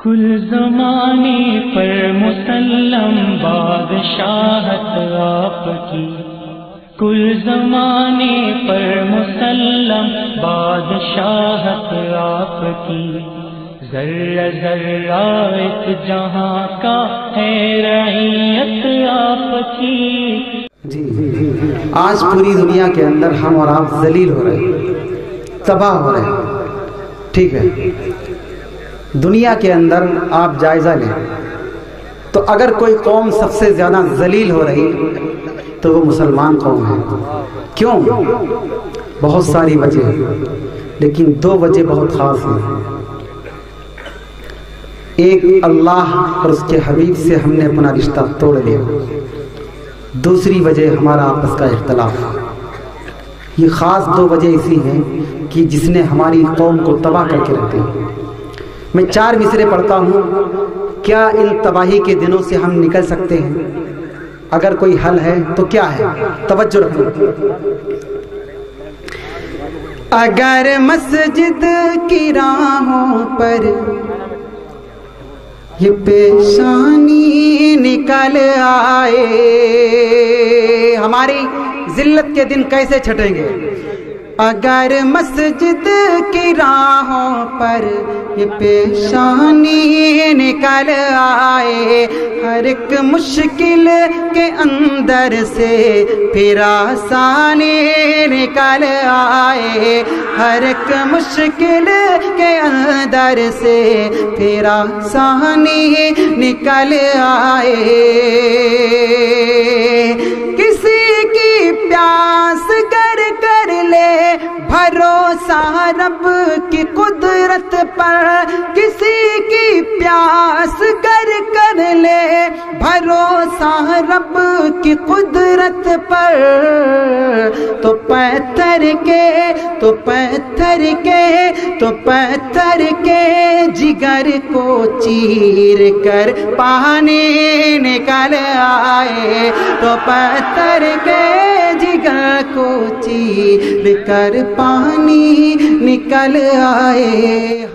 کل زمانے پر مسلم بادشاہت آپ کی، کل زمانے پر مسلم بادشاہت آپ کی، ذرہ ذرہ ایک جہاں کا ہے رعیت آپ کی۔ جی آج پوری دنیا کے اندر ہم اور آپ ذلیل ہو رہے ہیں، تباہ ہو رہے ہیں، ٹھیک ہے؟ دنیا کے اندر آپ جائزہ لیں تو اگر کوئی قوم سب سے زیادہ ذلیل ہو رہی تو وہ مسلمان قوم ہے۔ کیوں؟ بہت ساری وجہ ہیں، لیکن دو وجہ بہت خاص ہیں۔ ایک، اللہ اور اس کے حبیب سے ہم نے اپنا رشتہ توڑ لیا۔ دوسری وجہ ہمارا آپس کا اختلاف۔ یہ خاص دو وجہ ایسی ہیں کہ جس نے ہماری قوم کو تباہ کر کے رکھ دیا۔ میں 4 مصرے پڑھتا ہوں، کیا ان تباہی کے دنوں سے ہم نکل سکتے ہیں؟ اگر کوئی حل ہے تو کیا ہے؟ توجہ رکھو۔ اگر مسجد کی راہوں پر یہ پیشانی نکل آئے، ہماری ذلت کے دن کیسے چھٹیں گے؟ اگر مسجد کی راہوں پر یہ پیشانی نکل آئے، ہر ایک مشکل کے اندر سے پھر آسانی نکل آئے، ہر ایک مشکل کے اندر سے پھر آسانی نکل آئے، کسی کی پیاس گر کر لے بھروسہ رب کی قدرت پر، کسی کی پیاس گر کر لے بھروسہ رب کی قدرت پر، تو پتھر کے جگر کو چیر کر پانی نکل آئے، تو پتھر کے جگر کو چیر کر پانی نکل آئے۔